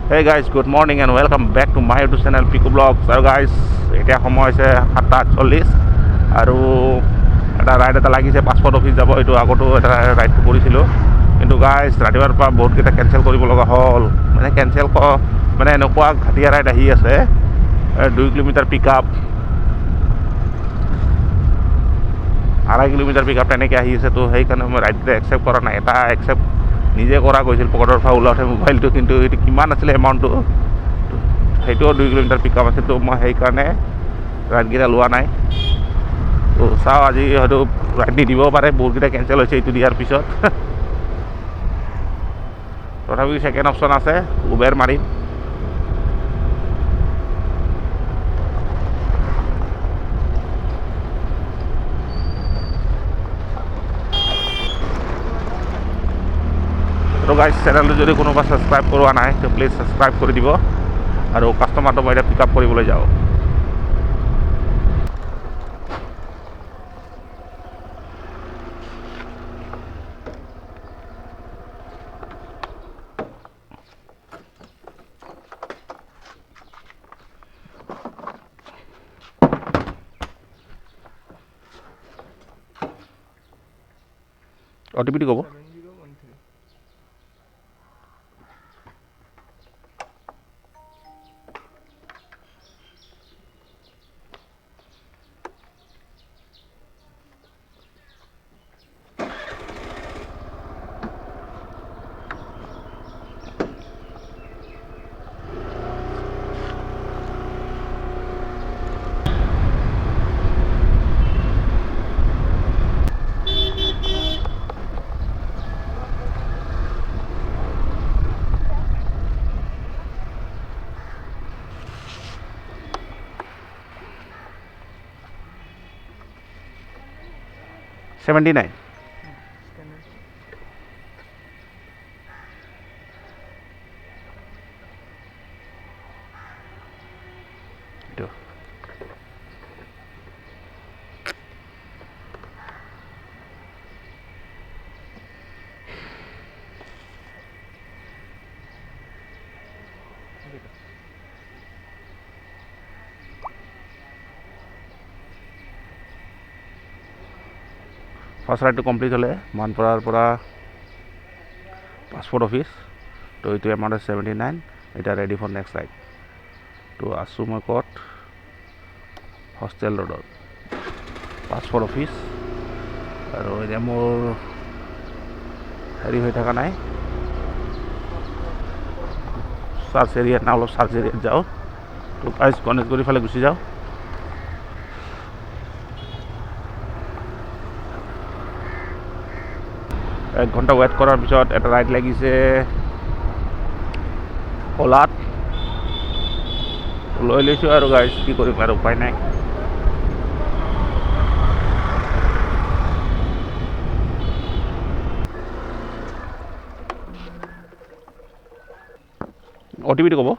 Hey guys, good morning and welcome back to my YouTube channel Pico Vlogs. আৰু guys, এতিয়া সময় হৈছে 7:48 আৰু এটা ৰাইড এটা লাগিছে পাছপোৰ্ট অফিচ যাব। এইটো আগতো এটা ৰাইডটো কৰিছিলোঁ, কিন্তু গাইজ ৰাতিপুৱাৰ পৰা বহুতকেইটা কেঞ্চেল কৰিব লগা হ'ল। মানে এনেকুৱা ঘাটিয়া ৰাইড আহি আছে, 2 কিলোমিটাৰ পিক আপ, 2.5 কিলোমিটাৰ পিক আপ তেনেকৈ আহি আছে। তো সেইকাৰণে মই ৰাইডটো একচেপ্ট কৰা নাই। এটা একচেপ্ট নিজে কৰা গৈছিল পকেটৰ পৰা ওলাওঁতে মোবাইলটো, কিন্তু এইটো কিমান আছিলে এমাউণ্টটো, সেইটোও 2 কিলোমিটাৰ পিক আপ আছিল। তো মই সেইকাৰণে ৰাইডকেইটা লোৱা নাই। তো চাওঁ, আজি হয়তো ৰাইড নিদিবও পাৰে, বহুতকেইটা কেঞ্চেল হৈছে এইটো দিয়াৰ পিছত। তথাপিও ছেকেণ্ড অপশ্যন আছে, উবেৰ মাৰিম। তো গাইজ, চেনেলটো যদি কোনোবা ছাবস্ক্ৰাইব কৰোৱা নাই তো প্লিজ ছাবস্ক্ৰাইব কৰি দিব। আৰু কাষ্টমাৰটো মই এতিয়া পিক আপ কৰিবলৈ যাওঁ। OTP ক'ব। $79। ফাৰ্ষ্ট ৰাইডটো কমপ্লিট হ'লে মানপৰাৰ পৰা পাছপোৰ্ট অফিচ। তো এইটো এমাউণ্ট আছে 79। এতিয়া ৰেডি ফৰ নেক্সট ৰাইড। তো আছোঁ মই ক'ত, হোষ্টেল ৰোডত, পাছপোৰ্ট অফিচ। আৰু এতিয়া মোৰ হেৰি হৈ থকা নাই, চাৰ্চ এৰিয়াত না, অলপ চাৰ্চ এৰিয়াত যাওঁ। তো গাইজ, গণেশগুৰিৰ ফালে গুচি যাওঁ। এক ঘণ্টা ৱেইট কৰাৰ পিছত এটা ৰাইড লাগিছে অ'লাত, লৈ লৈছোঁ। আৰু গাইজ, কি কৰিম আৰু, উপায় নাই। OTPটো ক'ব।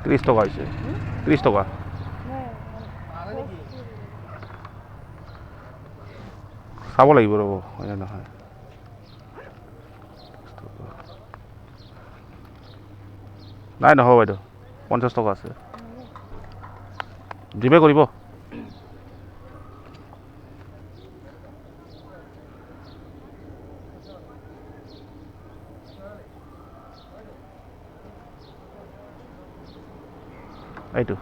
$30 হৈছে, 30 টকা। চাব লাগিব, ৰ'ব, হয় নহয়। নাই, নহ'ব বাইদেউ, 50 টকা আছে। জিপে কৰিব। এইটো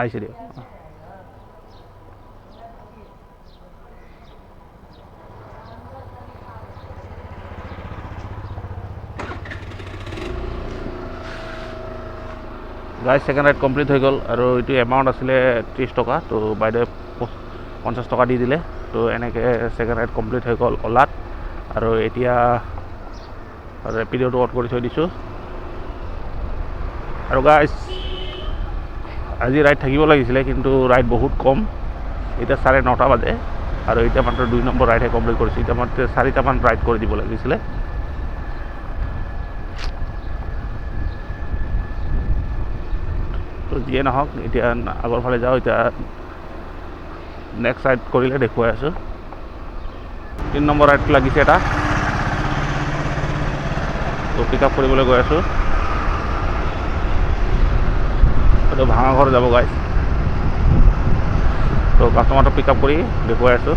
আহিছে দিয়ক গাইজ ছেকেণ্ড ৰাইড কমপ্লিট হৈ গ'ল আৰু এইটো এমাউণ্ট আছিলে 30 টকা তো বাইদেৱে 50 টকা দি দিলে তো এনেকৈ ছেকেণ্ড ৰাইড কমপ্লিট হৈ গ'ল অ'লাত আৰু এতিয়া ৰেপিড'টো অন কৰি থৈ দিছোঁ আৰু গাইজ আজি ৰাইড থাকিব লাগিছিলে কিন্তু ৰাইড বহুত কম এতিয়া 9:30 বাজে আৰু এতিয়া মাত্ৰ 2 নম্বৰ ৰাইডহে কমপ্লিট কৰিছোঁ এতিয়া মাত্ৰ 4টামান ৰাইড কৰি দিব লাগিছিলে তো যিয়ে নহওক এতিয়া আগৰ ফালে যাওঁ এতিয়া নেক্সট ৰাইড কৰিলে দেখুৱাই আছোঁ 3 নম্বৰ ৰাইড লাগিছে এটা তো পিক আপ কৰিবলৈ গৈ আছোঁ এইটো ভাঙাঘৰ যাব গাইজ তো কাষ্টমাৰটো পিক আপ কৰি দেখুৱাই আছোঁ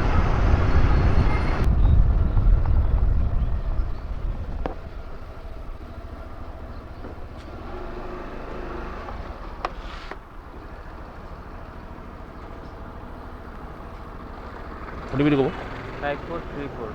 সুধিবি ক'ব 5434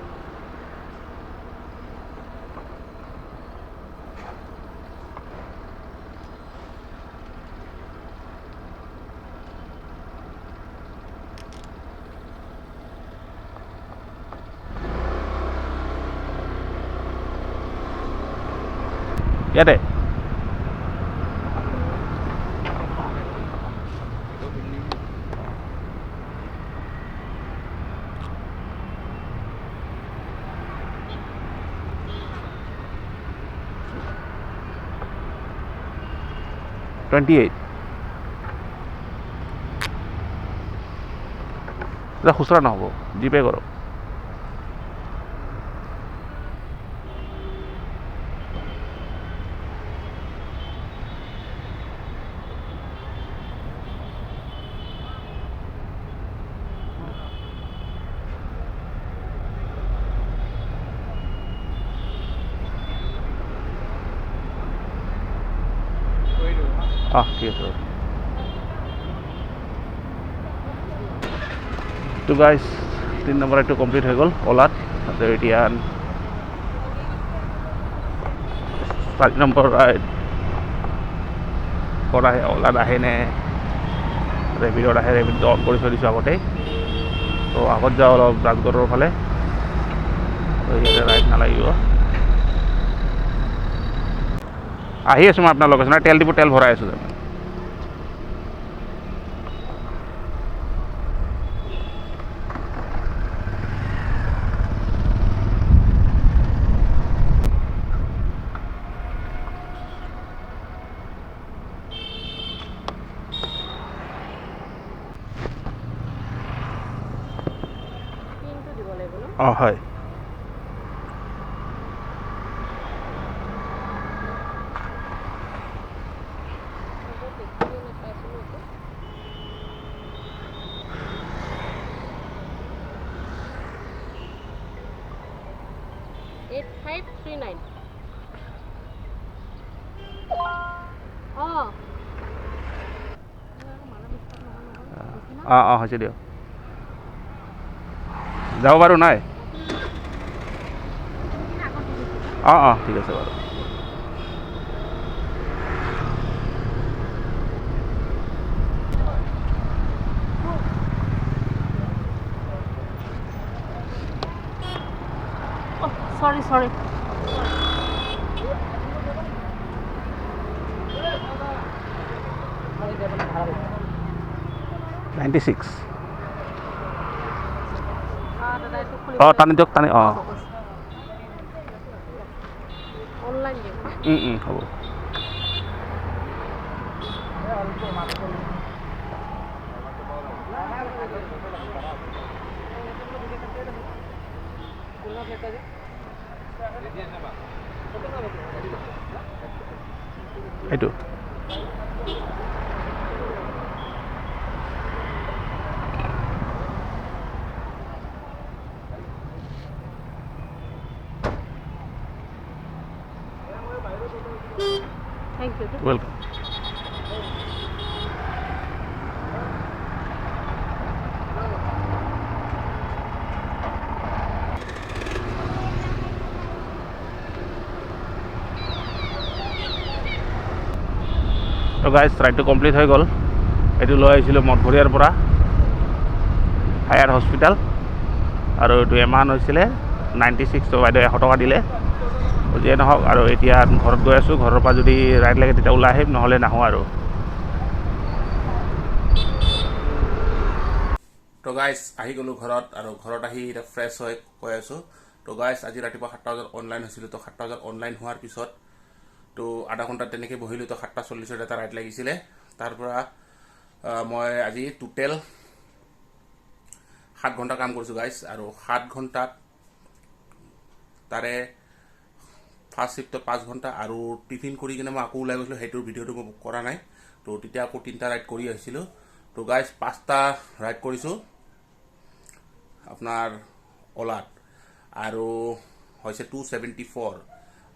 ইয়াতে $28 এটা খুচৰা নহ'ব জিপে কৰক ঠিক আছে তো গাইজ 3 নম্বৰ ৰাইডটো কমপ্লিট হৈ গ'ল অ'লাত আৰু এতিয়া 4 নম্বৰ ৰাইড কৰা অ'লাত আহে নে ৰেপিডত আহে ৰেপিডটো অন কৰি থৈ দিছোঁ আগতেই তো আগত যাওঁ অলপ ৰাজগড়ৰ ফালে তো ইয়াতে ৰাইড নালাগিব আহি আছোঁ মই আপোনাৰ লোকেশ্যনত তেল ডিপু তেল ভৰাই আছোঁ তাৰমানে অঁ হয় অঁ হৈছে দিয়ক যাব বাৰু নাই অঁ ঠিক আছে বাৰু sorry 96 অঁ টানি দিয়ক টানি অঁ অনলাইন হ'ব এইটো Thank you. Welcome. তো গাইজ ৰাইডটো কমপ্লিট হৈ গ'ল এইটো লৈ আহিছিলোঁ মঠঘৰীয়াৰ পৰা হায়াৰ হস্পিটেল আৰু এইটো এমাউণ্ট হৈছিলে 96 তো বাইদেউ 100 টকা দিলে যিয়ে নহওক আৰু এতিয়া ঘৰত গৈ আছোঁ ঘৰৰ পৰা যদি ৰাইড লাগে তেতিয়া ওলাই আহিম নহ'লে নাহোঁ আৰু তো গাইজ আহি গ'লোঁ ঘৰত আৰু ঘৰত আহি এতিয়া ফ্ৰেছ হৈ কৈ আছোঁ তো গাইজ আজি ৰাতিপুৱা 7টা বজাত অনলাইন হৈছিলোঁ তো 7টা বজাত অনলাইন হোৱাৰ পিছত তো আধা ঘণ্টা তেনেকৈ বহিলোঁ তো 7:40 এটা ৰাইড লাগিছিলে তাৰ পৰা মই আজি টোটেল 7 ঘণ্টা কাম কৰিছোঁ গাইজ আৰু 7 ঘণ্টাত তাৰে ফাৰ্ষ্ট শিফ্টত 5 ঘণ্টা আৰু টিফিন কৰি কিনে মই আকৌ ওলাই গৈছিলোঁ সেইটোৰ ভিডিঅ'টো মই কৰা নাই তো তেতিয়া আকৌ 3টা ৰাইড কৰি আহিছিলোঁ তো গাইজ 5টা ৰাইড কৰিছোঁ আপোনাৰ অলাত আৰু হৈছে 274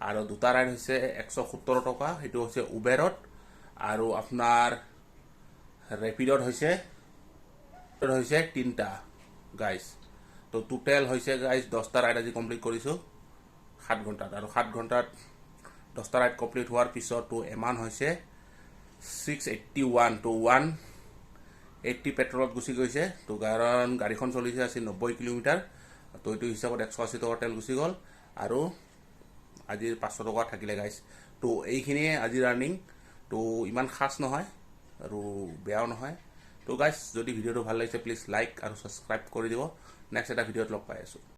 আৰু 2টা ৰাইড হৈছে 170 টকা সেইটো হৈছে উবেৰত আৰু আপোনাৰ ৰেপিডত হৈছে 3টা গাইজ তো টোটেল হৈছে গাইজ 10টা ৰাইড আজি কমপ্লিট কৰিছোঁ 7 ঘণ্টাত আৰু 7 ঘণ্টাত 10টা ৰাইড কমপ্লিট হোৱাৰ পিছত তো এমাউণ্ট হৈছে 681 তো 180 পেট্ৰলত গুচি গৈছে তো কাৰণ গাড়ীখন চলিছে আছিল 90 কিলোমিটাৰ তো এইটো হিচাপত 180 টকা তেল গুচি গ'ল আৰু আজিৰ 500 টকা থাকিলে গাইজ তো এইখিনিয়ে আজিৰ আৰ্নিং তো ইমান খাছ নহয় আৰু বেয়াও নহয় তো গাইজ যদি ভিডিঅ'টো ভাল লাগিছে প্লিজ লাইক আৰু ছাবস্ক্ৰাইব কৰি দিব নেক্সট এটা ভিডিঅ'ত লগ পাই আছোঁ